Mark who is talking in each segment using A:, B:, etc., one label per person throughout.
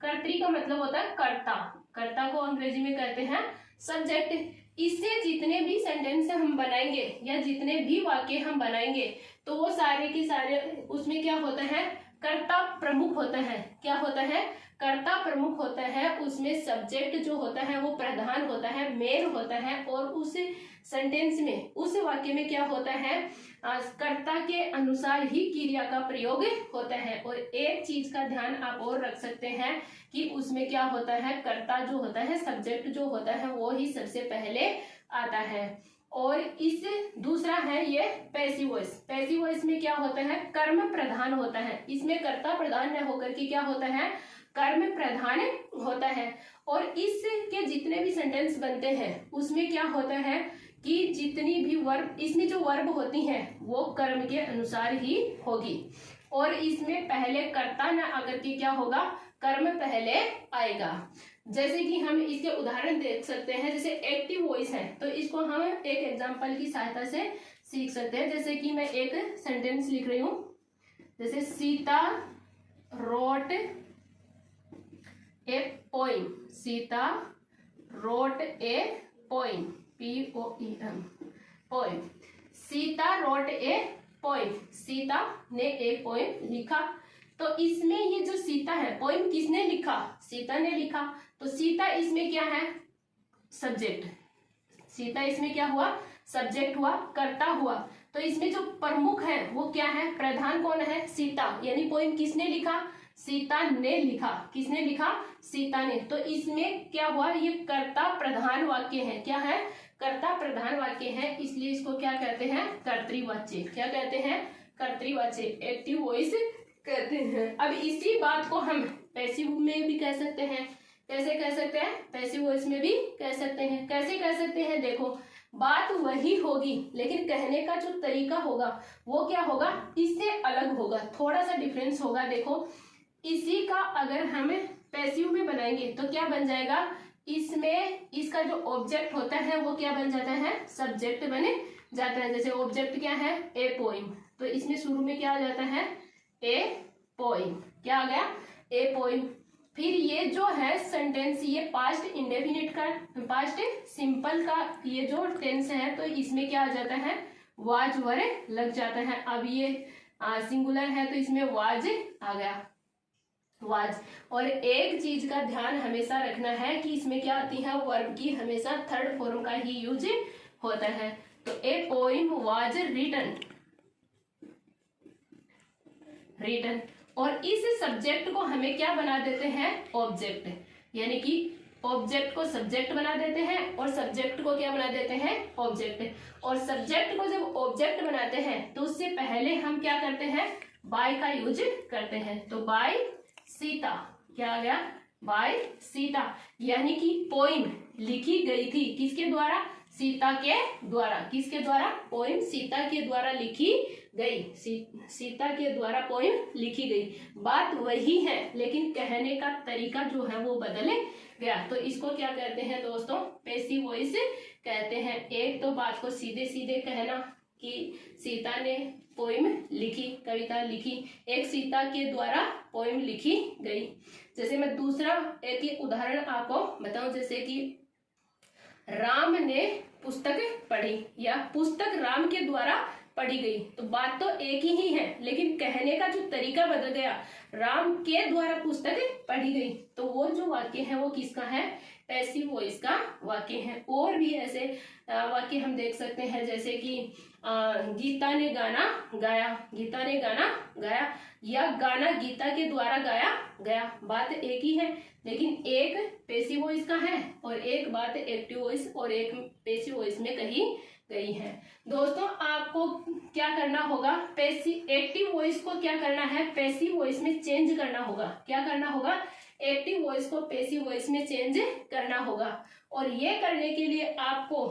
A: कर्त्री का मतलब होता है कर्ता, कर्ता को अंग्रेजी में कहते हैं सब्जेक्ट। इससे जितने भी सेंटेंस हम बनाएंगे या जितने भी वाक्य हम बनाएंगे तो वो सारे के सारे उसमें क्या होता है, कर्ता प्रमुख होता है। क्या होता है, कर्ता प्रमुख होता है। उसमें सब्जेक्ट जो होता है वो प्रधान होता है, मेन होता है। और उस सेंटेंस में, उस वाक्य में क्या होता है, कर्ता के अनुसार ही क्रिया का प्रयोग होता है। और एक चीज का ध्यान आप और रख सकते हैं कि उसमें क्या होता है, कर्ता जो होता है, सब्जेक्ट जो होता है वो ही सबसे पहले आता है। और इस दूसरा है ये पैसिव वॉइस। पैसिव वॉइस में क्या होता है, कर्म प्रधान होता है। इसमें कर्ता प्रधान न होकर के क्या होता है, कर्म प्रधान होता है। और इसके जितने भी सेंटेंस बनते हैं उसमें क्या होता है कि जितनी भी वर्ब, इसमें जो वर्ब होती हैं वो कर्म के अनुसार ही होगी। और इसमें पहले कर्ता न आकर के क्या होगा, कर्म पहले आएगा। जैसे कि हम इसके उदाहरण देख सकते हैं, जैसे एक्टिव वॉइस है तो इसको हम एक एग्जांपल की सहायता से सीख सकते हैं। जैसे कि मैं एक सेंटेंस लिख रही हूं, जैसे Sita wrote a poem. Sita wrote a poem, POEM, poem. Sita wrote a poem, Sita ने एक पोइम लिखा। तो इसमें ये जो सीता है, पोइम किसने लिखा, सीता ने लिखा। तो सीता इसमें क्या है, सब्जेक्ट। सीता इसमें क्या हुआ, सब्जेक्ट हुआ, कर्ता हुआ। तो इसमें जो प्रमुख है वो क्या है, प्रधान कौन है, सीता। यानी पोइम किसने लिखा, सीता ने लिखा। किसने लिखा, सीता ने। तो इसमें क्या हुआ, ये कर्ता प्रधान वाक्य है। क्या है, कर्ता प्रधान वाक्य है। इसलिए इसको क्या कहते हैं, कर्तृवाच्य। क्या कहते हैं, कर्तृवाच्य, एक्टिव वॉइस कहते हैं। अब इसी बात को हम पैसिव में भी कह सकते हैं। कैसे कह सकते हैं, पैसिव वॉइस में भी कह सकते हैं। कैसे कह सकते हैं, देखो बात वही होगी लेकिन कहने का जो तरीका होगा वो क्या होगा, इससे अलग होगा, थोड़ा सा डिफरेंस होगा। देखो इसी का अगर हम पैसिव में बनाएंगे तो क्या बन जाएगा, इसमें इसका जो ऑब्जेक्ट होता है वो क्या बन जाता है, सब्जेक्ट बन जाता है। जैसे ऑब्जेक्ट क्या है, ए पोइम। तो इसमें शुरू में क्या आ जाता है, ए पोइम। क्या आ गया, ए पोइम। फिर ये जो है सेंटेंस, ये पास्ट इंडेफिनिट का, पास्ट सिंपल का ये जो टेंस है तो इसमें क्या आ जाता है, वाज वर लग जाता है। अब ये सिंगुलर है तो इसमें वाज आ गया, वाज। और एक चीज का ध्यान हमेशा रखना है कि इसमें क्या आती है, वर्ब की हमेशा थर्ड फॉर्म का ही यूज होता है। तो ए पोइम वाज रिटन, रिटन। और इस सब्जेक्ट को हमें क्या बना देते हैं, ऑब्जेक्ट। यानी कि ऑब्जेक्ट को सब्जेक्ट बना देते हैं और सब्जेक्ट को क्या बना देते हैं, ऑब्जेक्ट। और सब्जेक्ट को जब ऑब्जेक्ट बनाते हैं तो उससे पहले हम क्या करते हैं, बाय का यूज करते हैं। तो बाय सीता, क्या आ गया, बाय सीता। यानी कि पोइम लिखी गई थी किसके द्वारा, सीता के द्वारा। किसके द्वारा, पोइम सीता के द्वारा लिखी गई। सीता के द्वारा पोइम लिखी गई। बात वही है लेकिन कहने का तरीका जो है वो बदल गया। तो इसको क्या कहते हैं दोस्तों, पैसिव वॉइस कहते हैं। एक तो बात को सीधे सीधे कहना कि सीता ने पोइम लिखी, कविता लिखी, एक सीता के द्वारा पोइम लिखी गई। जैसे मैं दूसरा एक उदाहरण आपको बताऊं, जैसे कि राम ने पुस्तक पढ़ी या पुस्तक राम के द्वारा पढ़ी गई। तो बात तो एक ही है लेकिन कहने का जो तरीका बदल गया, राम के द्वारा पुस्तक पढ़ी गई। तो वो जो वाक्य है वो किसका है, पैसिव वॉइस का वाक्य है। और भी ऐसे वाक्य हम देख सकते हैं, जैसे कि गीता ने गाना गाया, गीता ने गाना गाया, या गाना गीता के द्वारा गाया गया। बात एक ही है लेकिन एक पैसिव वॉइस का है और एक बात एक्टिव वॉइस और एक पैसिव वॉइस में कही गई है। दोस्तों आपको क्या करना होगा, एक्टिव वॉइस को क्या करना है, पैसिव वॉइस में चेंज करना होगा। क्या करना होगा, एक्टिव वॉइस को पैसिव वॉइस में चेंज करना होगा। और ये करने के लिए आपको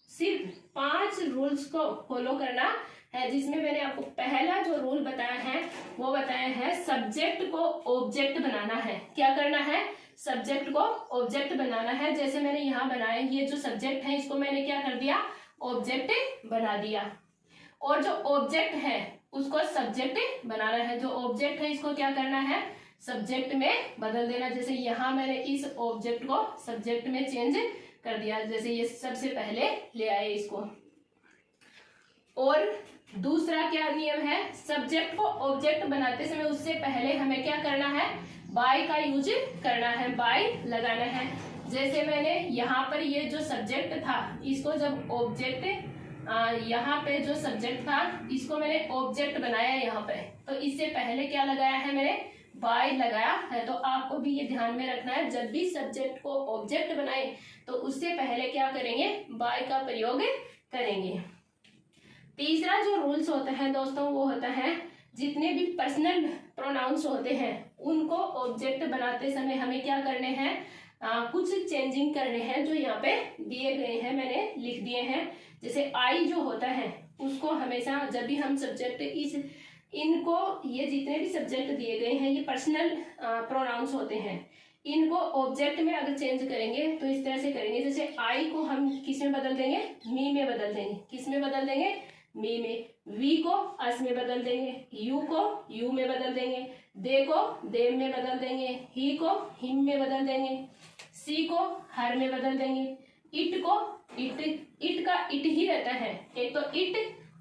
A: सिर्फ 5 रूल्स को फॉलो करना है, जिसमें मैंने आपको पहला जो रूल बताया है वो बताया है सब्जेक्ट को ऑब्जेक्ट बनाना है। क्या करना है, सब्जेक्ट को ऑब्जेक्ट बनाना है। जैसे मैंने यहाँ बनाया, ये जो सब्जेक्ट है इसको मैंने क्या कर दिया, ऑब्जेक्ट बना दिया। और जो ऑब्जेक्ट है उसको सब्जेक्ट बनाना है। जो ऑब्जेक्ट है इसको क्या करना है, सब्जेक्ट में बदल देना। जैसे यहाँ मैंने इस ऑब्जेक्ट को सब्जेक्ट में चेंज कर दिया, जैसे ये सबसे पहले ले आए इसको। और दूसरा क्या नियम है, सब्जेक्ट को ऑब्जेक्ट बनाते समय उससे पहले हमें क्या करना है, बाय का यूज करना है, बाय लगाना है। जैसे मैंने यहाँ पर ये जो सब्जेक्ट था इसको जब ऑब्जेक्ट, यहाँ पे जो सब्जेक्ट था इसको मैंने ऑब्जेक्ट बनाया यहाँ पे, तो इससे पहले क्या लगाया है मैंने, बाय लगाया है। तो आपको भी ये ध्यान में रखना है, जब भी सब्जेक्ट को ऑब्जेक्ट बनाए तो उससे पहले क्या करेंगे, बाय का प्रयोग करेंगे। तीसरा जो रूल्स होता है दोस्तों वो होता है, जितने भी पर्सनल प्रोनाउंस होते हैं उनको ऑब्जेक्ट बनाते समय हमें क्या करने हैं, कुछ चेंजिंग करने हैं जो यहाँ पे दिए गए हैं, मैंने लिख दिए हैं। जैसे आई जो होता है उसको हमेशा जब भी हम सब्जेक्ट इनको, ये जितने भी सब्जेक्ट दिए गए हैं ये पर्सनल प्रोनाउंस होते हैं, इनको ऑब्जेक्ट में अगर चेंज करेंगे तो इस तरह से करेंगे। जैसे आई को हम किस में बदल देंगे, मी में बदल देंगे। किस में बदल देंगे, मी में। वी को अस में बदल देंगे, यू को यू में बदल देंगे, दे को देम में बदल देंगे, ही को हिम में बदल देंगे, सी को हर में बदल देंगे, इट को इट का इट ही रहता है। एक तो इट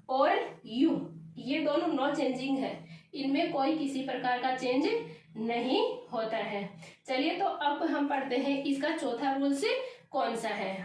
A: और यू, ये दोनों नो चेंजिंग है, इनमें कोई किसी प्रकार का चेंज नहीं होता है। चलिए तो अब हम पढ़ते हैं इसका चौथा रूल्स कौन सा है।